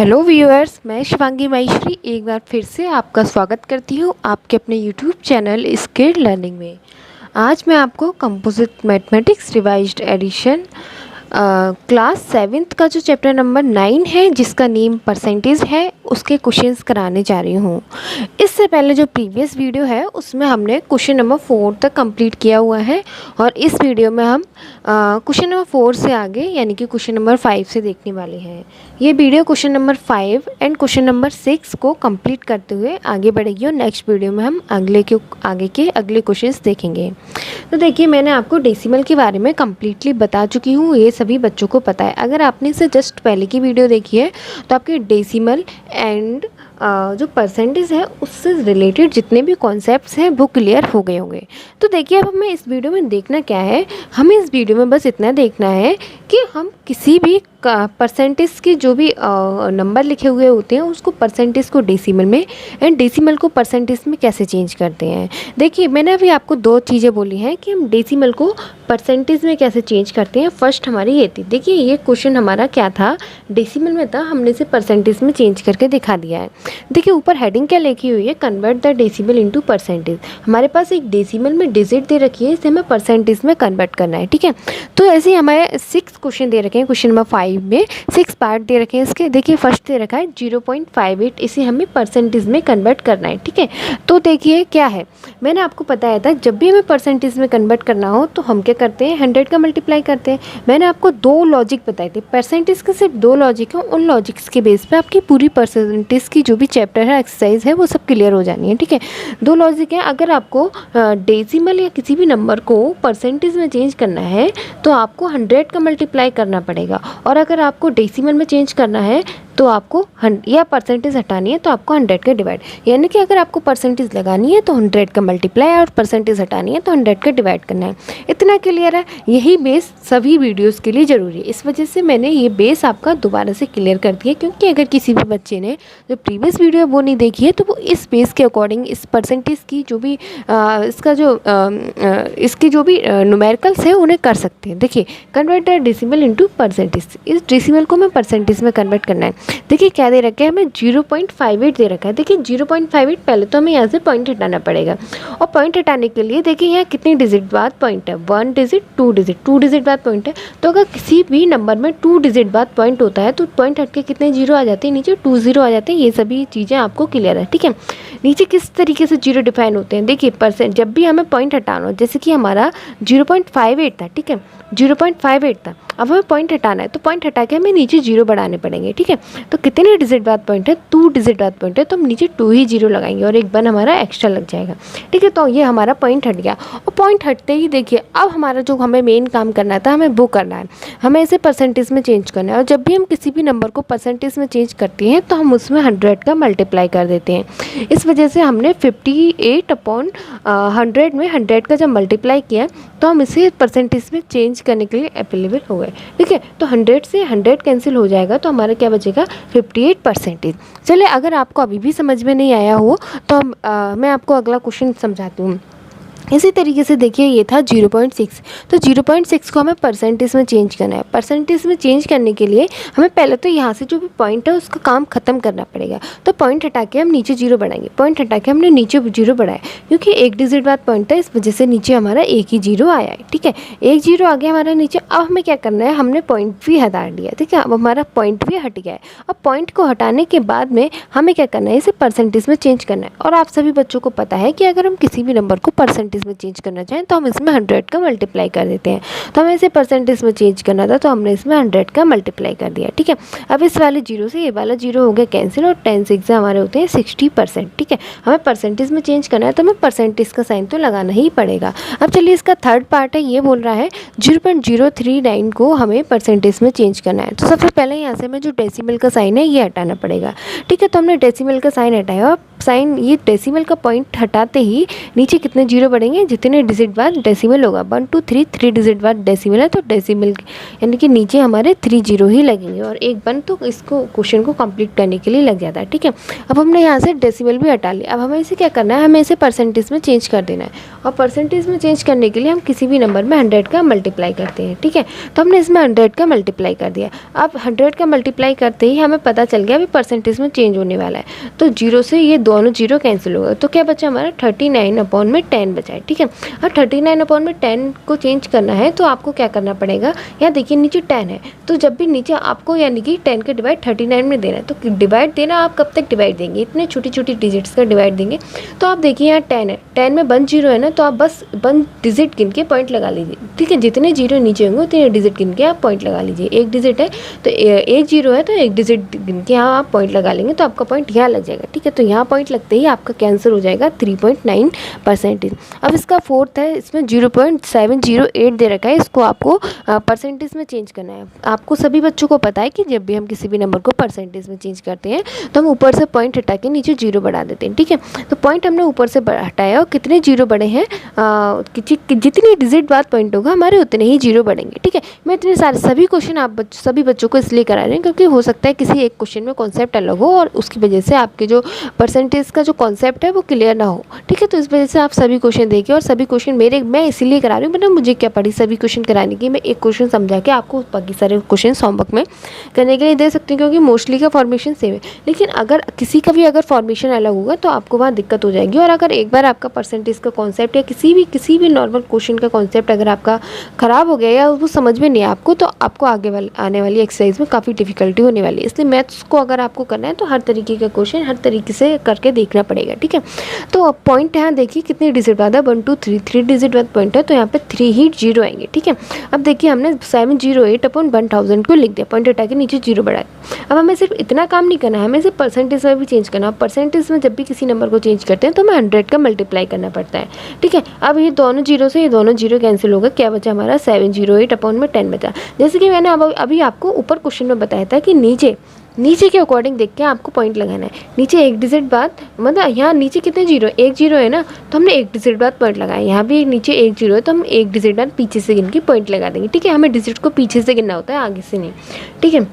Hello viewers, मैं शिवांगी माहेश्वरी एक बार फिर से आपका स्वागत करती हूँ आपके अपने यूट्यूब चैनल स्किल लर्निंग में। आज मैं आपको composite mathematics revised edition class 7th का जो चैप्टर नंबर 9 है, जिसका नेम परसेंटेज है, उसके क्वेश्चंस कराने जा रही हूँ। इससे पहले जो प्रीवियस वीडियो है उसमें हमने क्वेश्चन नंबर 4 तक कंप्लीट किया हुआ है और इस वीडियो में हम क्वेश्चन नंबर 4 से आगे यानी कि क्वेश्चन नंबर 5 से देखने वाले हैं। ये video question number 5 and question number 6 को कंप्लीट करते हुए आगे बढ़ेगी और नेक्स्ट वीडियो में हम आगे के अगले क्वेश्चंस देखेंगे। तो देखिए, मैंने आपको डेसिमल के बारे में कम्प्लीटली बता चुकी हूँ, ये सभी बच्चों को पता है। अगर आपने इसे जस्ट पहले की वीडियो देखी है तो आपके डेसिमल एंड जो परसेंटेज है उससे रिलेटेड जितने भी कॉन्सेप्ट्स हैं वो क्लियर हो गए होंगे। तो देखिए, अब हमें इस वीडियो में देखना क्या है, हमें इस वीडियो में बस इतना देखना है कि हम किसी भी परसेंटेज के जो भी नंबर लिखे हुए होते हैं उसको परसेंटेज को डेसिमल में एंड डेसिमल को परसेंटेज में कैसे चेंज करते हैं। देखिए, मैंने अभी आपको दो चीज़ें बोली हैं कि हम डेसिमल को परसेंटेज में कैसे चेंज करते हैं। फर्स्ट हमारी ये थी, देखिए ये क्वेश्चन हमारा क्या था, डेसिमल में था, हमने इसे परसेंटेज में चेंज करके दिखा दिया है। देखिए ऊपर हेडिंग क्या लिखी हुई है, convert the decimal into percentage. हमारे पास एक डेसिमल में डिजिट दे रखी है, इसे हमें परसेंटेज में कन्वर्ट करना है, ठीक है। तो ऐसे ही हमारे 6 क्वेश्चन दे रखे हैं, क्वेश्चन नंबर 5 में 6 पार्ट दे रखे हैं इसके। देखिए फर्स्ट दे रखा है 0.58, इसे हमें परसेंटेज में कन्वर्ट करना है, ठीक है। तो देखिए क्या है, मैंने आपको बताया था जब भी हमें परसेंटेज में कन्वर्ट करना हो तो हम क्या करते हैं, 100 का मल्टीप्लाई करते हैं। मैंने आपको 2 लॉजिक बताए थे, परसेंटेज के सिर्फ 2 लॉजिक हैं, उन लॉजिक्स के बेस पे आपकी पूरी परसेंटेज की जो भी चैप्टर है, एक्सरसाइज है, वो सब क्लियर हो जानी है, ठीक है। 2 लॉजिक हैं, अगर आपको डेसिमल या किसी भी नंबर को परसेंटेज में चेंज करना है तो आपको 100 का मल्टीप्लाई करना पड़ेगा, और अगर आपको डेसिमल में चेंज करना है तो आपको या परसेंटेज हटानी है तो आपको 100 का डिवाइड, यानी कि अगर आपको परसेंटेज लगानी है तो 100 का मल्टीप्लाई और परसेंटेज हटानी है तो 100 का डिवाइड करना है। इतना क्लियर है, यही बेस सभी वीडियोस के लिए ज़रूरी है। इस वजह से मैंने ये बेस आपका दोबारा से क्लियर कर दिया, क्योंकि अगर किसी भी बच्चे ने जो प्रीवियस वीडियो वो नहीं देखी है तो वो इस बेस के अकॉर्डिंग इस परसेंटेज की जो भी इसके जो भी न्यूमेरिकल्स है उन्हें कर सकते हैं। देखिए, convert the decimal into percentage, इस डेसिमल को हमें परसेंटेज में कन्वर्ट करना है। देखिए क्या दे रखा है, हमें 0.58 दे रखा है। देखिए 0.58, पहले तो हमें यहाँ से पॉइंट हटाना पड़ेगा, और पॉइंट हटाने के लिए देखिए यहाँ कितनी डिजिट बाद पॉइंट है, 1 डिजिट 2 डिजिट, 2 डिजिट बाद पॉइंट है। तो अगर किसी भी नंबर में 2 डिजिट बाद पॉइंट होता है तो पॉइंट हट के कितने जीरो आ जाते हैं, नीचे 2 0 आ जाते हैं। ये सभी चीज़ें आपको क्लियर है, ठीक है। नीचे किस तरीके से जीरो डिफाइन होते हैं, देखिए परसेंट जब भी हमें पॉइंट हटाना हो, जैसे कि हमारा 0.58 था, ठीक है, 0.58 था, अब हमें पॉइंट हटाना है तो पॉइंट हटा के हमें नीचे जीरो बढ़ाने पड़ेंगे, ठीक है। तो कितने डिजिट बाद पॉइंट है, 2 डिजिट बाद पॉइंट है, तो हम नीचे 2 ही जीरो लगाएंगे और एक 1 हमारा एक्स्ट्रा लग जाएगा, ठीक है। तो ये हमारा पॉइंट हट गया, और पॉइंट हटते ही देखिए अब हमारा जो हमें मेन काम करना था, हमें वो करना है, हमें इसे परसेंटेज में चेंज करना है। और जब भी हम किसी भी नंबर को परसेंटेज में चेंज करते हैं तो हम उसमें 100 का मल्टीप्लाई कर देते हैं। इस वजह से हमने 58/100 में 100 का जब मल्टीप्लाई किया तो हम इसे परसेंटेज में चेंज करने के लिए अवेलेबल हो गए, ठीक है। तो 100 से 100 कैंसिल हो जाएगा तो हमारा क्या बचेगा, 58%। चलिए, अगर आपको अभी भी समझ में नहीं आया हो तो मैं आपको अगला क्वेश्चन समझाती हूँ। इसी तरीके से देखिए ये था 0.6, तो 0.6 को हमें परसेंटेज में चेंज करना है। परसेंटेज में चेंज करने के लिए हमें पहले तो यहाँ से जो भी पॉइंट है उसका काम खत्म करना पड़ेगा। तो पॉइंट हटा के हम नीचे जीरो बढ़ाएंगे, पॉइंट हटा के हमने नीचे जीरो बढ़ाया, क्योंकि 1 डिजिट बाद पॉइंट है, इस वजह से नीचे हमारा 1 ही जीरो आया है, ठीक है। 1 जीरो आ गया हमारा नीचे। अब हमें क्या करना है, हमने पॉइंट भी हटा दिया, ठीक है। अब हमारा पॉइंट भी हट गया है। अब पॉइंट को हटाने के बाद में हमें क्या करना है, इसे परसेंटेज में चेंज करना है। और आप सभी बच्चों को पता है कि अगर हम किसी भी नंबर को परसेंटेज में चेंज करना चाहें तो हम इसमें 100 का मल्टीप्लाई कर देते हैं। तो हमें इसे परसेंटेज में चेंज करना था तो हमने इसमें 100 का मल्टीप्लाई कर दिया, ठीक है। अब इस वाले जीरो से ये वाला जीरो हो गया कैंसिल, और 10 से एग्जाम हमारे होते हैं 60%, ठीक है। हमें परसेंटेज में चेंज करना है तो हमें परसेंटेज का साइन तो लगाना ही पड़ेगा। अब चलिए, इसका थर्ड पार्ट है, ये बोल रहा है 0.039 को हमें परसेंटेज में चेंज करना है। तो सबसे पहले यहाँ से हमें जो डेसिमल का साइन है ये हटाना पड़ेगा, ठीक है। तो हमने डेसिमल का साइन हटाया, और साइन ये डेसिमल का पॉइंट हटाते ही नीचे कितने जीरो बढ़ेंगे, करेंगे जितने डिजिट बाद डेसिमल होगा, 1 2 3 3 डिजिट बाद डेसिमल है तो डेसिमल यानी कि नीचे हमारे 3 जीरो ही लगेंगे और एक 1 तो इसको क्वेश्चन को कंप्लीट करने के लिए लग जाता है। ठीक है, अब हमने यहाँ से डेसिमल भी हटा लिया। अब हमें इसे क्या करना है, हमें इसे परसेंटेज में चेंज कर देना है और परसेंटेज में चेंज करने के लिए हम किसी भी नंबर में 100 का मल्टीप्लाई करते हैं। ठीक है, तो हमने इसमें 100 का मल्टीप्लाई कर दिया। अब 100 का मल्टीप्लाई करते ही हमें पता चल गया अभी परसेंटेज में चेंज होने वाला है, तो जीरो से ये दोनों जीरो कैंसिल होगा, तो क्या बचा हमारा 39/10 बचा है। ठीक है, अब 39/10 को चेंज करना है तो आपको क्या करना पड़ेगा, यहाँ देखिए नीचे 10 है, तो जब भी नीचे आपको यानी कि 10 का डिवाइड 39 में देना है, तो डिवाइड देना आप कब तक डिवाइड देंगे, इतने छोटी छोटी डिजिट्स का डिवाइड देंगे। तो आप देखिए यहाँ 10 है, 10 में 1 जीरो है ना, तो आप बस 1 डिजिट गिन के पॉइंट लगा लीजिए। ठीक है, जितने जीरो नीचे होंगे उतने डिजिट गिन के आप पॉइंट लगा लीजिए। एक डिजिट है तो एक जीरो है तो एक डिजिट गिन के यहाँ आप पॉइंट लगा लेंगे तो आपका पॉइंट यहाँ लग जाएगा। ठीक है, तो यहाँ पॉइंट लगते ही आपका कैंसिल हो जाएगा 3.9%। अब इसका फोर्थ है, इसमें 0.708 दे रखा है, इसको आपको परसेंटेज में चेंज करना है। आपको सभी बच्चों को पता है कि जब भी हम किसी भी नंबर को परसेंटेज में चेंज करते हैं तो हम ऊपर से पॉइंट हटा के नीचे जीरो बढ़ा देते हैं। ठीक है, तो पॉइंट हमने ऊपर से हटाया और कितने जीरो बढ़े हैं, जितनी डिजिट बाद पॉइंट होगा हमारे उतने ही जीरो बढ़ेंगे। ठीक है, मैं इतने सारे सभी क्वेश्चन आप सभी बच्चों को इसलिए करा रहे हैं क्योंकि हो सकता है किसी एक क्वेश्चन में कॉन्सेप्ट अलग हो और उसकी वजह से आपके जो परसेंटेज का जो कॉन्सेप्ट है वो क्लियर ना हो। ठीक है, तो इस वजह से आप सभी क्वेश्चन देखिए और सभी क्वेश्चन मैं इसीलिए करा रही हूँ, मतलब मुझे क्या पड़ी सभी क्वेश्चन कराने की, मैं एक क्वेश्चन समझा के आपको बाकी सारे क्वेश्चन होमवर्क में करने के लिए दे सकती हूँ क्योंकि मोस्टली का फॉर्मेशन सेम है। लेकिन अगर किसी का भी अगर फॉर्मेशन अलग होगा तो आपको वहाँ दिक्कत हो जाएगी। और अगर एक बार आपका परसेंटेज का कॉन्सेप्ट या किसी भी नॉर्मल क्वेश्चन का कॉन्सेप्ट अगर आपका ख़राब हो गया या वो समझ में नहीं आपको, तो आपको आने वाली एक्सरसाइज में काफ़ी डिफिकल्टी होने वाली है। इसलिए मैथ्स को अगर आपको करना है तो हर तरीके का क्वेश्चन हर तरीके से करके देखना पड़ेगा। ठीक है, तो पॉइंट यहाँ देखिए कितनी डिजिट बाद है, 1 2 3 3 डिजिट बाद पॉइंट है, तो यहाँ पे 3 ही जीरो आएंगे। ठीक है, अब देखिए हमने 708/1000 को लिख दिया, पॉइंट हटा के नीचे जीरो बढ़ाया। अब हमें सिर्फ इतना काम नहीं करना है, हमें सिर्फ परसेंटेज में भी चेंज करना है। परसेंटेज में जब भी किसी नंबर को चेंज करते हैं तो हमें 100 का मल्टीप्लाई करना पड़ता है। ठीक है, अब ये दोनों जीरो से ये दोनों जीरो कैंसिल होगा, क्या बचा हमारा 708/10 बचा। जैसे कि मैंने अभी आपको ऊपर क्वेश्चन में बताया था कि नीचे के अकॉर्डिंग देख के आपको पॉइंट लगाना है। नीचे एक डिजिट बाद मतलब यहाँ नीचे कितने जीरो, एक जीरो है ना, तो हमने एक डिजिट बाद पॉइंट लगाया। यहाँ भी नीचे एक जीरो है तो हम एक डिजिट बाद पीछे से गिन के पॉइंट लगा देंगे। ठीक है, हमें डिजिट को पीछे से गिनना होता है, आगे से नहीं। ठीक है,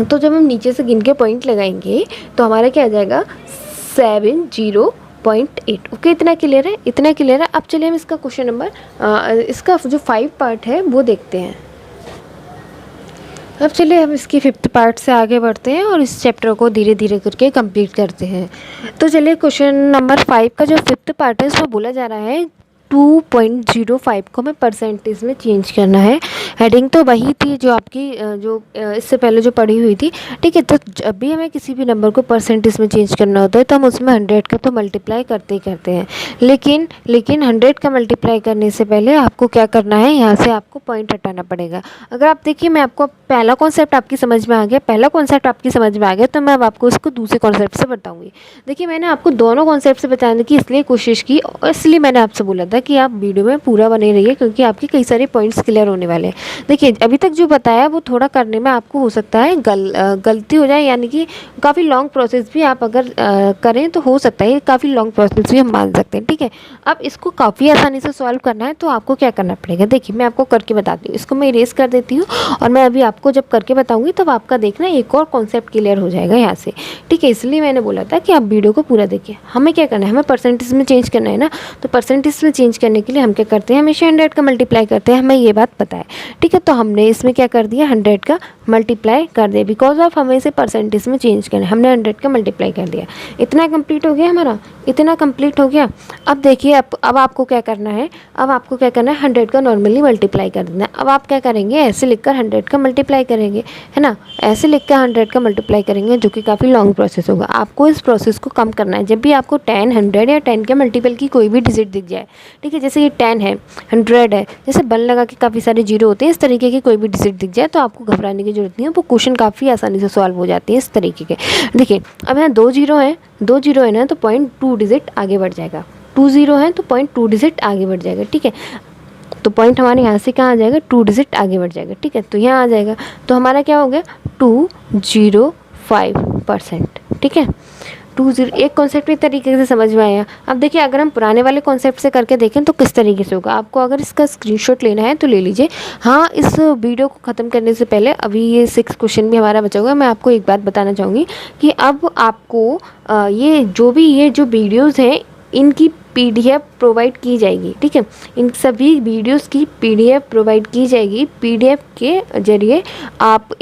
तो जब हम नीचे से गिन के पॉइंट लगाएंगे तो हमारा क्या आ जाएगा 7.8। ओके, इतना क्लियर है, इतना क्लियर है। अब चलिए हम इसका क्वेश्चन नंबर इसका जो 5 पार्ट है वो देखते हैं। अब चलिए हम इसकी 5th पार्ट से आगे बढ़ते हैं और इस चैप्टर को धीरे धीरे करके कंप्लीट करते हैं। तो चलिए क्वेश्चन नंबर 5 का जो 5th पार्ट है उसमें बोला जा रहा है 2.05 को हमें परसेंटेज में चेंज करना है। हेडिंग तो वही थी जो आपकी जो इससे पहले जो पढ़ी हुई थी। ठीक है, तो जब भी हमें किसी भी नंबर को परसेंटेज में चेंज करना होता है तो हम उसमें 100 का तो मल्टीप्लाई करते ही करते हैं, लेकिन 100 का मल्टीप्लाई करने से पहले आपको क्या करना है, यहाँ से आपको पॉइंट हटाना पड़ेगा। अगर आप देखिए मैं आपको पहला कॉन्सेप्ट आपकी समझ में आ गया, तो मैं अब आपको इसको दूसरे कॉन्सेप्ट से बताऊँगी। देखिए मैंने आपको दोनों कॉन्सेप्ट से बताने की इसलिए कोशिश की और इसलिए मैंने आपसे बोला था कि आप वीडियो में पूरा बने रहिए क्योंकि आपके कई सारे पॉइंट्स क्लियर होने वाले हैं। देखिए अभी तक जो बताया वो थोड़ा करने में आपको हो सकता है गलती हो जाए, यानी कि काफ़ी लॉन्ग प्रोसेस भी आप अगर करें तो हो सकता है काफ़ी लॉन्ग प्रोसेस भी हम मान सकते हैं। ठीक है, अब इसको काफ़ी आसानी से सॉल्व करना है तो आपको क्या करना पड़ेगा, देखिए मैं आपको करके बताती हूँ। इसको मैं इरेज कर देती हूँ और मैं अभी आपको जब करके बताऊँगी तब आपका देखना एक और कॉन्सेप्ट क्लियर हो जाएगा यहाँ से। ठीक है, इसलिए मैंने बोला था कि आप वीडियो को पूरा देखिए। हमें क्या करना है, हमें परसेंटेज में चेंज करना है ना, तो परसेंटेज में चेंज करने के लिए हम क्या करते हैं, हमेशा 100 का मल्टीप्लाई करते हैं, हमें ये बात पता है। ठीक है, तो हमने इसमें क्या कर दिया, 100 का मल्टीप्लाई कर दिया बिकॉज ऑफ हमें इसे परसेंटेज में चेंज करना है। हमने 100 का मल्टीप्लाई कर दिया, इतना कंप्लीट हो गया हमारा, इतना कंप्लीट हो गया। अब देखिए अब आपको क्या करना है, 100 का नॉर्मली मल्टीप्लाई कर देना है। अब आप क्या करेंगे, ऐसे लिखकर 100 का मल्टीप्लाई करेंगे, है ना, ऐसे लिखकर 100 का मल्टीप्लाई करेंगे जो कि काफ़ी लॉन्ग प्रोसेस होगा। आपको इस प्रोसेस को कम करना है। जब भी आपको 10, 100 या 10 के मल्टीपल की कोई भी डिजिट दिख जाए, ठीक है, जैसे ये 10 है, 100 है, जैसे बन लगा के काफ़ी सारे जीरो होते हैं, इस तरीके की कोई भी डिजिट दिख जाए तो आपको घबराने की जरूरत नहीं है, वो क्वेश्चन काफ़ी आसानी से सॉल्व हो जाते हैं इस तरीके के। देखिए अब यहाँ 2 जीरो है ना, तो 0.2 डिजिट आगे बढ़ जाएगा। 2 जीरो है तो 0.2 डिजिट आगे बढ़ जाएगा। ठीक है, तो पॉइंट हमारे यहाँ से कहाँ आ जाएगा, 2 डिजिट आगे बढ़ जाएगा। ठीक है, तो यहाँ आ जाएगा, तो हमारा क्या हो गया 205%। ठीक है, एक कॉन्सेप्ट एक तरीके से समझ में आया। अब देखिए अगर हम पुराने वाले कॉन्सेप्ट से करके देखें तो किस तरीके से होगा। आपको अगर इसका स्क्रीनशॉट लेना है तो ले लीजिए। हाँ, इस वीडियो को ख़त्म करने से पहले अभी ये 6 क्वेश्चन भी हमारा बचा हुआ है। मैं आपको एक बात बताना चाहूँगी कि अब आपको ये जो वीडियोज़ हैं इनकी PDF प्रोवाइड की जाएगी, ठीक है। इन सभी वीडियोस की PDF प्रोवाइड की जाएगी। PDF के ज़रिए आपको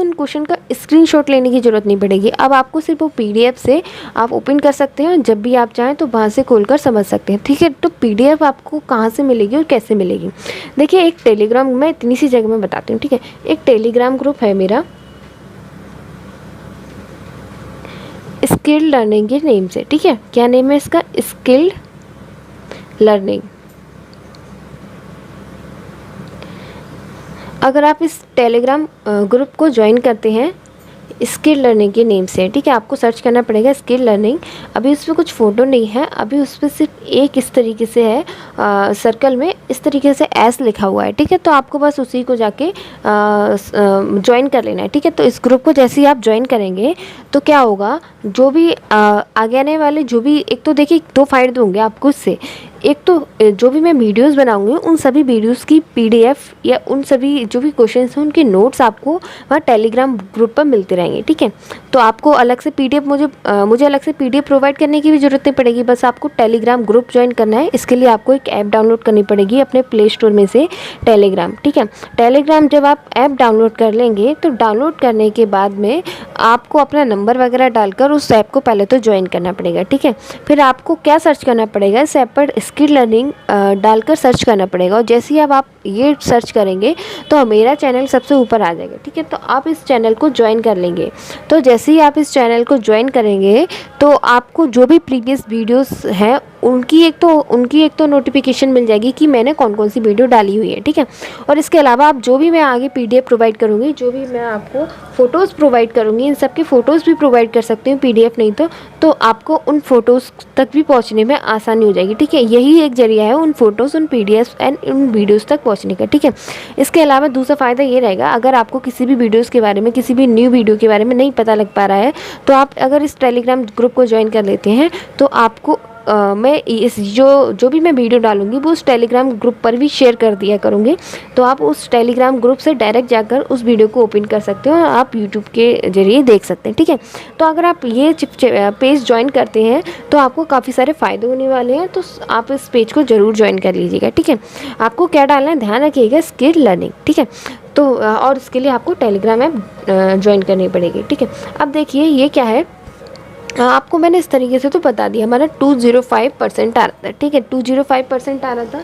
इन क्वेश्चन का स्क्रीनशॉट लेने की ज़रूरत नहीं पड़ेगी। अब आपको सिर्फ वो PDF से आप ओपन कर सकते हैं, जब भी आप चाहें तो वहाँ से खोलकर समझ सकते हैं, ठीक है। तो PDF आपको कहाँ से मिलेगी और कैसे मिलेगी, देखिए एक टेलीग्राम, मैं इतनी सी जगह में बताती हूँ, ठीक है। एक टेलीग्राम ग्रुप है मेरा स्किल्ड लर्निंग के नेम से, ठीक है। क्या नेम है इसका? Skilled learning. अगर आप इस टेलीग्राम ग्रुप को ज्वाइन करते हैं स्किल लर्निंग के नेम से, ठीक है, आपको सर्च करना पड़ेगा स्किल लर्निंग। अभी उसमें कुछ फ़ोटो नहीं है, अभी उस पर सिर्फ एक इस तरीके से है, सर्कल में इस तरीके से एस लिखा हुआ है, ठीक है। तो आपको बस उसी को जाके ज्वाइन कर लेना है, ठीक है। तो इस ग्रुप को जैसे ही आप ज्वाइन करेंगे तो क्या होगा, जो भी आगे आने वाले जो भी, एक तो देखिए 2 फ़ायदे होंगे आपको इससे। एक तो जो भी मैं वीडियोस बनाऊंगी उन सभी वीडियोस की PDF या उन सभी जो भी क्वेश्चंस हैं उनके नोट्स आपको वहाँ टेलीग्राम ग्रुप पर मिलते रहेंगे, ठीक है। तो आपको अलग से PDF मुझे अलग से PDF प्रोवाइड करने की भी ज़रूरत नहीं पड़ेगी, बस आपको टेलीग्राम ग्रुप ज्वाइन करना है। इसके लिए आपको एक ऐप डाउनलोड करनी पड़ेगी अपने प्ले स्टोर में से, टेलीग्राम, ठीक है। टेलीग्राम जब आप ऐप डाउनलोड कर लेंगे तो डाउनलोड करने के बाद में आपको अपना नंबर वगैरह डालकर उस ऐप को पहले तो ज्वाइन करना पड़ेगा, ठीक है। फिर आपको क्या सर्च करना पड़ेगा, इस ऐप पर स्किल लर्निंग डालकर सर्च करना पड़ेगा, और जैसे ही अब आप ये सर्च करेंगे तो मेरा चैनल सबसे ऊपर आ जाएगा, ठीक है। तो आप इस चैनल को ज्वाइन कर लेंगे। तो जैसे ही आप इस चैनल को ज्वाइन करेंगे तो आपको जो भी प्रीवियस वीडियोस हैं उनकी एक तो नोटिफिकेशन मिल जाएगी कि मैंने कौन कौन सी वीडियो डाली हुई है, ठीक है। और इसके अलावा आप जो भी मैं आगे PDF प्रोवाइड करूँगी, जो भी मैं आपको फ़ोटोज़ प्रोवाइड करूँगी, इन सब के फ़ोटोज़ भी प्रोवाइड कर सकती हूँ, PDF नहीं तो आपको उन फ़ोटोज़ तक भी पहुँचने में आसानी हो जाएगी, ठीक है। यही एक ज़रिया है उन फ़ोटोज़, उन PDF एंड उन वीडियोज़ तक पहुँचने का, ठीक है। इसके अलावा दूसरा फ़ायदा ये रहेगा, अगर आपको किसी भी वीडियोज़ के बारे में, किसी भी न्यू वीडियो के बारे में नहीं पता लग पा रहा है तो आप अगर इस टेलीग्राम ग्रुप को ज्वाइन कर लेते हैं तो आपको मैं इस जो भी मैं वीडियो डालूंगी वो उस टेलीग्राम ग्रुप पर भी शेयर कर दिया करूँगी। तो आप उस टेलीग्राम ग्रुप से डायरेक्ट जाकर उस वीडियो को ओपन कर सकते हो और आप यूट्यूब के ज़रिए देख सकते हैं, ठीक है। तो अगर आप ये पेज ज्वाइन करते हैं तो आपको काफ़ी सारे फ़ायदे होने वाले हैं, तो आप इस पेज को ज़रूर ज्वाइन कर लीजिएगा, ठीक है। आपको क्या डालना है, ध्यान रखिएगा, स्किल लर्निंग, ठीक है। तो और इसके लिए आपको टेलीग्राम ऐप ज्वाइन करनी पड़ेगी, ठीक है। अब देखिए ये क्या है, आपको मैंने इस तरीके से तो बता दिया, हमारा 205% आ रहा था, ठीक है, 205% आ रहा था।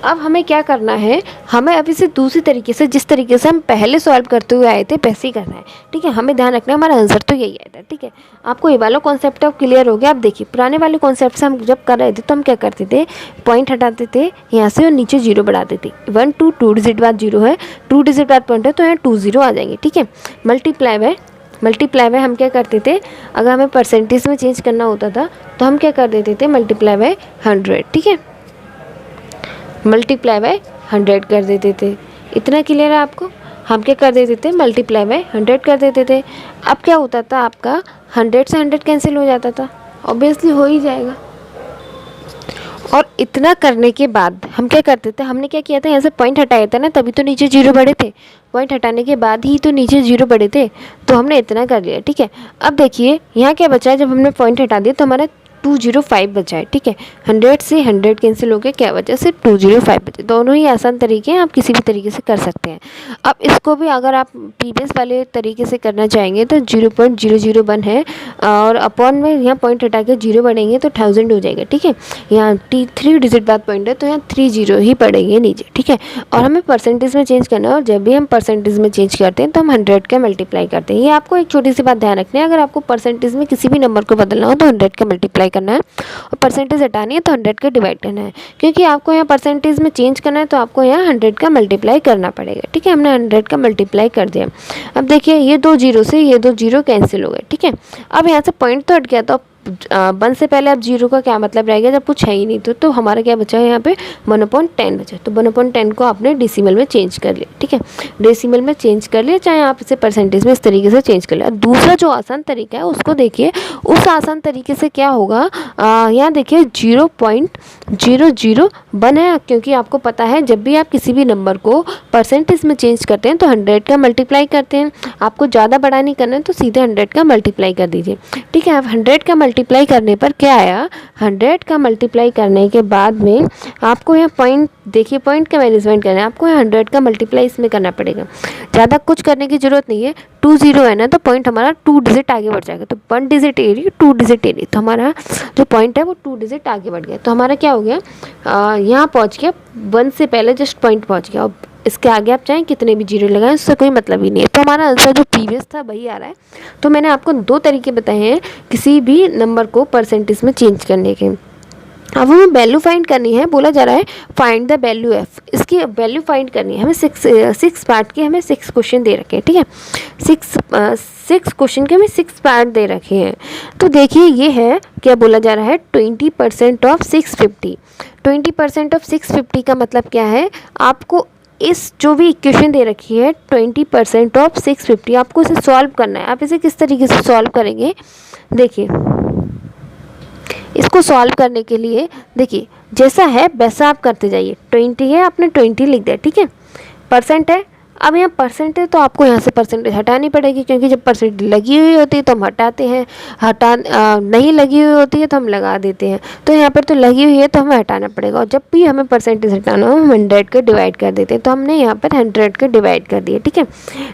अब हमें क्या करना है, हमें अब इसे दूसरी तरीके से, जिस तरीके से हम पहले सॉल्व करते हुए आए थे वैसे ही करना है, ठीक है। हमें ध्यान रखना है हमारा आंसर तो यही आया था, ठीक है। आपको ये वाला कॉन्सेप्ट अब क्लियर हो गया। अब देखिए पुराने वाले कॉन्सेप्ट से हम जब कर रहे थे तो हम क्या करते थे, पॉइंट हटाते थे यहाँ से और नीचे 0 बढ़ाते थे। 1 2 डिजिट बाद 0 है, 2 डिजिट बाद पॉइंट है तो यहाँ 20 आ जाएंगे, ठीक है। मल्टीप्लाई में हम क्या करते थे, अगर हमें परसेंटेज में चेंज करना होता था तो हम क्या कर देते थे, मल्टीप्लाई बाय 100, ठीक है, मल्टीप्लाई बाय 100 कर देते थे। इतना क्लियर है आपको? हम क्या कर देते थे, मल्टीप्लाई बाय 100 कर देते थे। अब क्या होता था, आपका 100 से 100 कैंसिल हो जाता था, ऑब्वियसली हो ही जाएगा। और इतना करने के बाद हम क्या करते थे, हमने क्या किया था, यहाँ से पॉइंट हटाया था ना, तभी तो नीचे 0 बढ़े थे। पॉइंट हटाने के बाद ही तो नीचे 0 बढ़े थे, तो हमने इतना कर लिया, ठीक है। अब देखिए यहाँ क्या बचा है, जब हमने पॉइंट हटा दिया तो हमारा 205 बचा है, ठीक है। 100 से 100 कैंसिल हो गया, क्या बचा, सिर्फ 205 बचे। दोनों ही आसान तरीके हैं, आप किसी भी तरीके से कर सकते हैं। अब इसको भी अगर आप प्रीवियस वाले तरीके से करना चाहेंगे तो 0.001 है, और अपॉन में यहाँ पॉइंट हटा के 0 बढ़ेंगे तो 1000 हो जाएगा, ठीक है। यहाँ 3 डिजिट बाद पॉइंट है तो यहाँ 30 ही पड़ेंगे नीचे, ठीक है। और हमें परसेंटेज में चेंज करना है, और जब भी हम परसेंटेज में चेंज करते हैं तो हम 100 का मल्टीप्लाई करते हैं। ये आपको एक छोटी सी बात ध्यान रखनी है, अगर आपको परसेंटेज में किसी भी नंबर को बदलना हो तो 100 का मल्टीप्लाई करना है, और परसेंटेज हटानी है तो 100 का डिवाइड करना है, क्योंकि आपको यहाँ परसेंटेज में चेंज करना है तो आपको यहाँ 100 का मल्टीप्लाई करना पड़ेगा, ठीक है। हमने 100 का मल्टीप्लाई कर दिया। अब देखिए ये 2 0 से ये 2 0 कैंसिल हो गए, ठीक है। अब यहाँ से पॉइंट तो हट गया, तो 1 से पहले अब 0 का क्या मतलब रहेगा, जब कुछ है ही नहीं तो हमारा क्या बचा है यहाँ पे 1/10 बचा। तो 1/10 को आपने डेसिमल में चेंज कर लिया, ठीक है, डेसिमल में चेंज कर लिया, चाहे आप इसे परसेंटेज में इस तरीके से चेंज कर लिया। दूसरा जो आसान तरीका है उसको देखिए, उस आसान तरीके से क्या होगा, यहाँ देखिए 0.00 है, क्योंकि आपको पता है जब भी आप किसी भी नंबर को परसेंटेज में चेंज करते हैं तो 100 का मल्टीप्लाई करते हैं। आपको ज़्यादा बड़ा नहीं करना है तो सीधे 100 का मल्टीप्लाई कर दीजिए, ठीक है। अब 100 का मल्टीप्लाई करने पर क्या आया, 100 का मल्टीप्लाई करने के बाद में आपको यहाँ पॉइंट देखिए, पॉइंट का मैनेजमेंट करना है, आपको यहाँ 100 का मल्टीप्लाई इसमें करना पड़ेगा, ज़्यादा कुछ करने की ज़रूरत नहीं है। 20 है ना, तो पॉइंट हमारा 2 डिजिट आगे बढ़ जाएगा, तो 1 डिजिट एरी 2 डिजिट एरी, तो हमारा जो पॉइंट है वो 2 डिजिट आगे बढ़ गया। तो हमारा क्या हो गया, यहाँ पहुँच गया, 1 से पहले जस्ट पॉइंट पहुँच गया। अब इसके आगे आप चाहें कितने भी जीरो लगाएं, उससे कोई मतलब ही नहीं है। तो हमारा आंसर जो प्रीवियस था वही आ रहा है। तो मैंने आपको 2 तरीके बताए हैं किसी भी नंबर को परसेंटेज में चेंज करने के। अब हमें वैल्यू फाइंड करनी है, बोला जा रहा है फाइंड द वैल्यू एफ, इसकी वैल्यू फाइंड करनी है हमें। 6 पार्ट के हमें 6 क्वेश्चन दे रखे हैं, ठीक है, 6 क्वेश्चन के हमें 6 पार्ट दे रखे हैं। तो देखिए ये है, क्या बोला जा रहा है, 20% ऑफ 650। 20% ऑफ 650 का मतलब क्या है, आपको इस जो भी इक्वेशन दे रखी है 20% ऑफ 650, आपको इसे सॉल्व करना है। आप इसे किस तरीके से सॉल्व करेंगे, देखिए इसको सॉल्व करने के लिए देखिए जैसा है वैसा आप करते जाइए। 20 है, आपने 20 लिख दिया, ठीक है, परसेंट है, अब यहाँ परसेंट है तो आपको यहाँ से परसेंटेज हटानी पड़ेगी, क्योंकि जब परसेंट लगी हुई होती है तो हम हटाते हैं, नहीं लगी हुई होती है तो हम लगा देते हैं। तो यहाँ पर तो लगी हुई है तो हमें हटाना पड़ेगा, और जब भी हमें परसेंटेज हटाना हो हम 100 के डिवाइड कर देते हैं। तो हमने यहाँ पर 100 के डिवाइड कर दिए, ठीक है।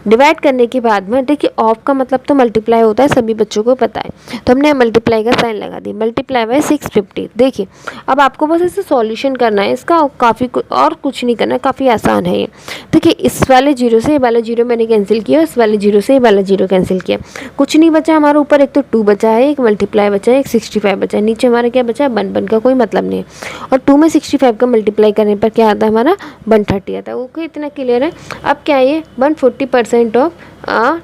डिवाइड करने के बाद में देखिए ऑफ का मतलब तो मल्टीप्लाई होता है, सभी बच्चों को पता है, तो हमने मल्टीप्लाई का साइन लगा दी, मल्टीप्लाई बाय 650। देखिए अब आपको बस इसे सॉल्यूशन करना है इसका, काफ़ी और कुछ नहीं करना, काफ़ी आसान है ये। देखिए इस वाले 0 से ये वाला 0 मैंने कैंसिल किया, इस वाले 0 से ये वाला 0 कैंसिल किया, कुछ नहीं बचा हमारे ऊपर। एक तो 2 बचा है, एक मल्टीप्लाई बचा है, एक 65 बचा है, नीचे हमारा क्या बचा है 1 का कोई मतलब नहीं है। और 2 में 65 का मल्टीप्लाई करने पर क्या आता है हमारा 130 आता है। ओके, इतना क्लियर है। अब क्या है ये 140% ऑफ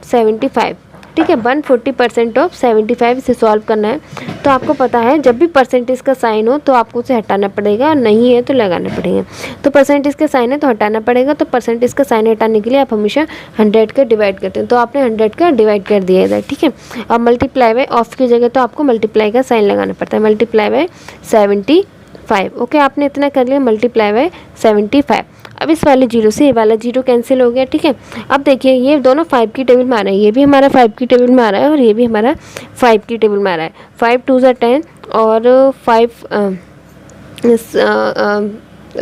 75, ठीक है, 140% ऑफ 75 इसे सॉल्व करना है। तो आपको पता है जब भी परसेंटेज का साइन हो तो आपको उसे हटाना पड़ेगा, और नहीं है तो लगाना पड़ेगा। तो परसेंटेज का साइन है तो हटाना पड़ेगा, तो परसेंटेज का साइन हटाने के लिए आप हमेशा 100 का डिवाइड करते हैं, तो आपने 100 का डिवाइड कर दिया इधर, ठीक है। अब मल्टीप्लाई बाय ऑफ की जगह तो आपको मल्टीप्लाई का साइन लगाना पड़ता है, मल्टीप्लाई बाय 75। ओके, आपने इतना कर लिया, मल्टीप्लाई बाय 75। अब इस वाले 0 से ये वाला 0 कैंसिल हो गया, ठीक है। अब देखिए ये दोनों 5 की टेबल में आ रहा है, ये भी हमारा 5 की टेबल में आ रहा है और ये भी हमारा 5 की टेबल में आ रहा है। 5 2 ज़ा 10 और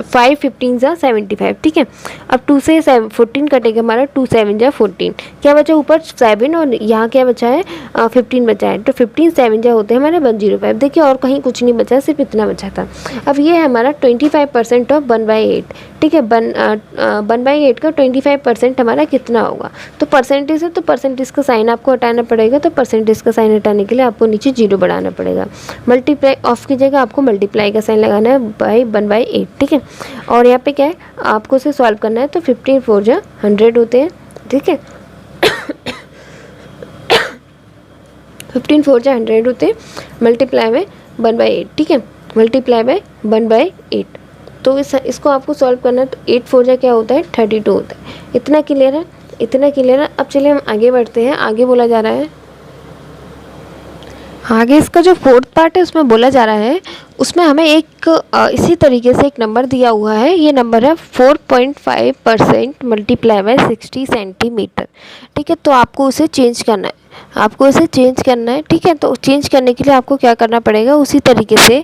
5 15 ज़ा 75, ठीक है। अब 2 से 14 कटेगा हमारा, 2 7 ज़ा 14, क्या बचा ऊपर 7 और यहाँ क्या बचा है 15 बचा है, तो 15 7 जा होते हैं हमारे 105। देखिए और कहीं कुछ नहीं बचा, सिर्फ इतना बचा था। अब ये है हमारा 25% ऑफ 1/8, ठीक है। 1/8 का 25% हमारा कितना होगा, तो परसेंटेज है तो परसेंटेज का साइन आपको हटाना पड़ेगा, तो परसेंटेज का साइन हटाने के लिए आपको नीचे 0 बढ़ाना पड़ेगा। मल्टीप्लाई ऑफ की जगह आपको मल्टीप्लाई का साइन लगाना है बाई 1/8, ठीक है। और यहाँ पे क्या है आपको उसे सॉल्व करना है, तो 15 4 जा 100 होते हैं, ठीक है। 15 4 जा 100 होते हैं, मल्टीप्लाई बाय 1/8, ठीक है, मल्टीप्लाई बाय 1/8। तो इसको आपको सॉल्व करना है, तो 8 4 जा क्या होता है 32 होता है। इतना क्लियर है, इतना क्लियर है। अब चलिए हम आगे बढ़ते हैं। आगे बोला जा रहा है, आगे इसका जो 4th पार्ट है उसमें बोला जा रहा है, उसमें हमें एक इसी तरीके से एक नंबर दिया हुआ है। ये नंबर है 4.5% मल्टीप्लाई बाय 60 सेंटीमीटर, ठीक है। तो आपको उसे चेंज करना है, आपको इसे चेंज करना है, ठीक है। तो चेंज करने के लिए आपको क्या करना पड़ेगा, उसी तरीके से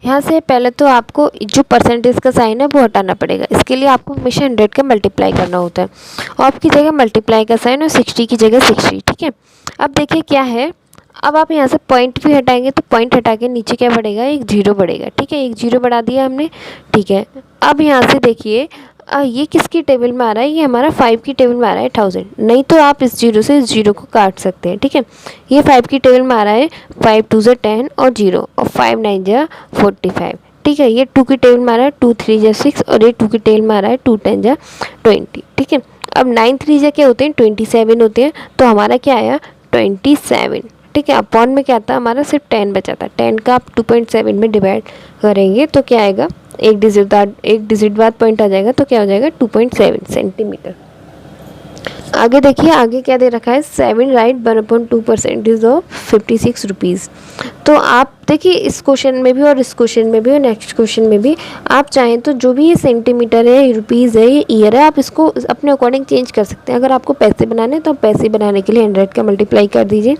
यहाँ से पहले तो आपको जो परसेंटेज का साइन है वो हटाना पड़ेगा। इसके लिए आपको हमेशा 100 का मल्टीप्लाई करना होता है, ऑफ की जगह मल्टीप्लाई का साइन और 60 की जगह 60, ठीक है। अब देखिए क्या है, अब आप यहाँ से पॉइंट भी हटाएंगे तो पॉइंट हटा के नीचे क्या बढ़ेगा, एक 0 बढ़ेगा, ठीक है। एक 0 बढ़ा दिया हमने, ठीक है। अब यहाँ से देखिए ये किसकी टेबल में आ रहा है, ये हमारा 5 की टेबल में आ रहा है 1000, नहीं तो आप इस 0 से इस 0 को काट सकते हैं, ठीक है। ये 5 की टेबल में आ रहा है 5 2 ज़ा 10 और 0 और 5 9 ज़ा 45, ठीक है। ये 2 की टेबल में आ रहा है 2 3 ज़ा 6 और ये 2 की टेबल में आ रहा है 2 10 ज़ा 20, ठीक है। अब 9 3 ज़ा क्या होते हैं 27 होते हैं, तो हमारा क्या आया 27, ठीक है। अपॉन में क्या था हमारा, सिर्फ 10 बचा था। 10 का आप 2.7 में डिवाइड करेंगे तो क्या आएगा, एक डिजिट बाद पॉइंट आ जाएगा तो क्या हो जाएगा 2.7 सेंटीमीटर। आगे देखिए, आगे क्या दे रखा है, 7 राइट 1/2% ऑफ 56 रुपीज़। तो आप देखिए इस क्वेश्चन में भी और इस क्वेश्चन में भी और नेक्स्ट क्वेश्चन में भी आप चाहें तो जो भी ये सेंटीमीटर है, रुपीज़ है, ये ईयर है, आप इसको अपने अकॉर्डिंग चेंज कर सकते हैं। अगर आपको पैसे बनाने हैं तो आप पैसे बनाने के लिए 100 का मल्टीप्लाई कर दीजिए।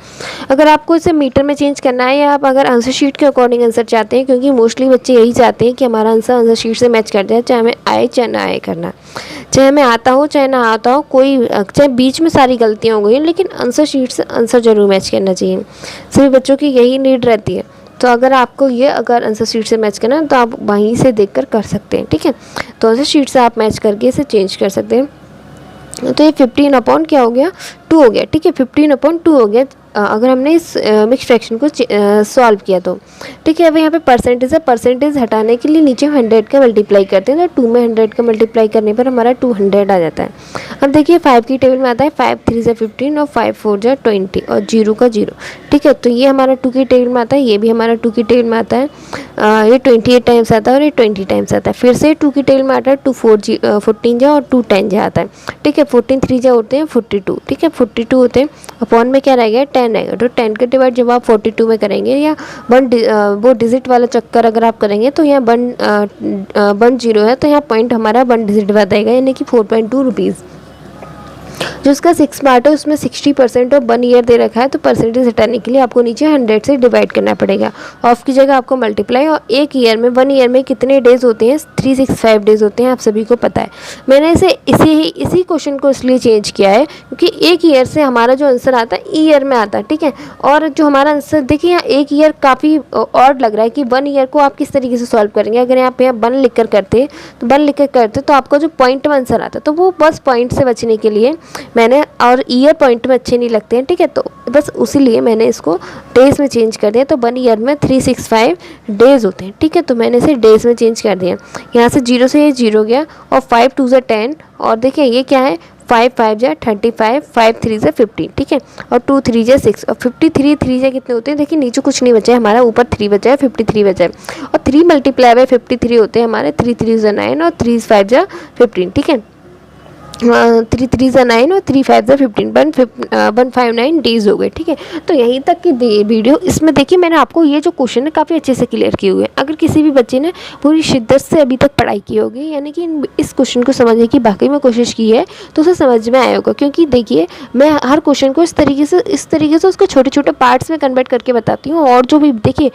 अगर आपको इसे मीटर में चेंज करना है या आप अगर आंसर शीट के अकॉर्डिंग आंसर चाहते हैं, क्योंकि मोस्टली बच्चे यही चाहते हैं कि हमारा आंसर शीट से मैच कर जाए, चाहे हमें आए चाहे ना आए करना, चाहे हमें आता हो चाहे ना आता हो, कोई चाहे बीच में सारी गलतियाँ हो गई, लेकिन आंसर शीट से आंसर जरूर मैच करना चाहिए। सभी बच्चों की यही नीड रहती है। तो अगर आपको ये अगर आंसर शीट से मैच करना है तो आप वहीं से देखकर कर सकते हैं, ठीक है। तो आंसर शीट से आप मैच करके इसे चेंज कर सकते हैं। तो ये 15 अपॉन क्या हो गया, 2 हो गया, ठीक है। 15 अपॉन 2 हो गया अगर हमने इस मिक्स फ्रैक्शन को सॉल्व किया तो, ठीक है। अब यहाँ पे परसेंटेज है, परसेंटेज हटाने के लिए नीचे 100 का मल्टीप्लाई करते हैं, तो 2 में 100 का मल्टीप्लाई करने पर हमारा 200 आ जाता है। अब देखिए 5 की टेबल में आता है 5 3 से 15 और 5 4 जा 20 और 0 का 0, ठीक है। तो ये हमारा 2 की टेबल में आता है, ये भी हमारा 2 की टेबल में आता है। ये 28 टाइम्स आता है और ये 20 टाइम्स आता है। फिर से 2 की टेबल में आता है 2 14 जा और 2 10 जा आता है, ठीक है। 14 3 जा होते हैं 42, ठीक है, 42 होते हैं। अपॉन में क्या रह गया, 10 रहेगा। तो 10 का डिवाइड जब आप 42 में करेंगे या वो डिजिट वाला चक्कर अगर आप करेंगे तो यहाँ 1 0 है, तो यहाँ पॉइंट हमारा 1 डिजिट बाद आएगा, यानी कि 4.2 रुपीज़। जो उसका 6 पार्ट है उसमें 60% और 1 ईयर दे रखा है, तो परसेंटेज हटाने के लिए आपको नीचे 100 से डिवाइड करना पड़ेगा। ऑफ की जगह आपको मल्टीप्लाई, और एक ईयर में 1 ईयर में कितने डेज होते हैं, 365 डेज होते हैं, आप सभी को पता है। मैंने इसे इसी क्वेश्चन को इसलिए चेंज किया है क्योंकि एक ईयर से हमारा जो आंसर आता है ईयर में आता है, ठीक है। और जो हमारा आंसर देखिए यहाँ एक ईयर काफ़ी ऑड लग रहा है कि 1 ईयर को आप किस तरीके से सॉल्व करेंगे। अगर यहाँ पे 1 लिख कर करते तो आपका जो पॉइंट में आंसर आता, तो वो बस पॉइंट से बचने के लिए मैंने, और ईयर पॉइंट में अच्छे नहीं लगते हैं, ठीक है, तो बस उसी लिए मैंने इसको डेज में चेंज कर दिया। तो 1 ईयर में 365 डेज होते हैं, ठीक है, तो मैंने इसे डेज में चेंज कर दिया। यहाँ से 0 से ये 0 गया और 5 2 से 10, और देखिए ये क्या है, 5 5 जा 35, 5 3 से 15, ठीक है, और 2 3 जा 6 और 53 3 जा कितने होते हैं, देखिए नीचे कुछ नहीं बचा है हमारा, ऊपर 3 बचा है, 53 बचा है। और 3 मल्टीप्लाई बाय 53 होते हैं हमारे, 3 3 जा 9 और 3 5 जा 15, ठीक है। 3 3 जा 9 और 3 5 जा 15, 159 डेज हो गए, ठीक है। तो यहीं तक की वीडियो। इसमें देखिए मैंने आपको ये जो क्वेश्चन है काफ़ी अच्छे से क्लियर किए हुए हैं। अगर किसी भी बच्चे ने पूरी शिद्दत से अभी तक पढ़ाई की होगी, यानी कि इस क्वेश्चन को समझने की बाकी में कोशिश की है, तो उसे समझ में आया होगा। क्योंकि देखिए मैं हर क्वेश्चन को इस तरीके से उसके छोटे छोटे पार्ट्स में कन्वर्ट करके बताती हूँ। और जो भी देखिए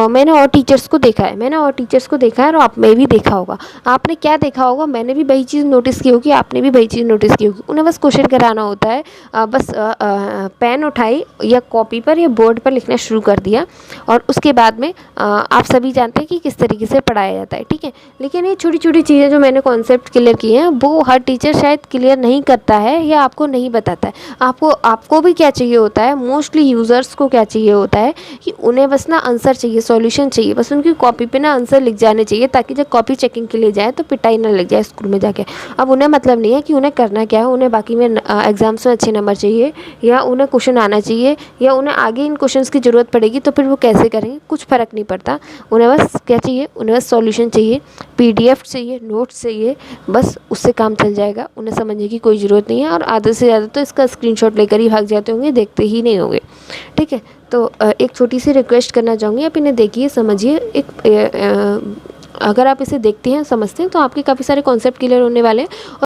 मैंने और टीचर्स को देखा है, और आपने भी देखा होगा। आपने क्या देखा होगा, मैंने भी वही चीज़ नोटिस की होगी, आपने भी वही चीज़ नोटिस की होगी। उन्हें बस क्वेश्चन कराना होता है, बस पेन उठाई या कॉपी पर या बोर्ड पर लिखना शुरू कर दिया, और उसके बाद में आप सभी जानते हैं कि किस तरीके से पढ़ाया जाता है, ठीक है। लेकिन ये छोटी छोटी चीज़ें जो मैंने कॉन्सेप्ट क्लियर किए हैं वो हर टीचर शायद क्लियर नहीं करता है या आपको नहीं बताता है। आपको भी क्या चाहिए होता है, मोस्टली यूज़र्स को क्या चाहिए होता है कि उन्हें बस ना आंसर चाहिए, सॉल्यूशन चाहिए, बस उनकी कॉपी पे ना आंसर लिख जाने चाहिए, ताकि जब कॉपी चेकिंग के लिए जाए तो पिटाई ना लग जाए स्कूल में जाके। अब उन्हें मतलब नहीं है कि उन्हें करना क्या है, उन्हें बाकी में एग्जाम्स में अच्छे नंबर चाहिए, या उन्हें क्वेश्चन आना चाहिए, या उन्हें आगे इन क्वेश्चंस की ज़रूरत पड़ेगी तो फिर वो कैसे करेंगे, कुछ फ़र्क नहीं पड़ता। उन्हें बस क्या चाहिए, उन्हें बस सॉल्यूशन चाहिए, PDF चाहिए, नोट्स चाहिए, बस उससे काम चल जाएगा। उन्हें समझने की कोई ज़रूरत नहीं है, और आधे से ज़्यादा तो इसका स्क्रीनशॉट लेकर ही भाग जाते होंगे, देखते ही नहीं होंगे, ठीक है। तो एक छोटी सी रिक्वेस्ट करना चाहूँगी, आप इन्हें देखिए, समझिए। अगर आप इसे देखते हैं, समझते हैं, तो आपके काफ़ी सारे कॉन्सेप्ट क्लियर होने वाले हैं।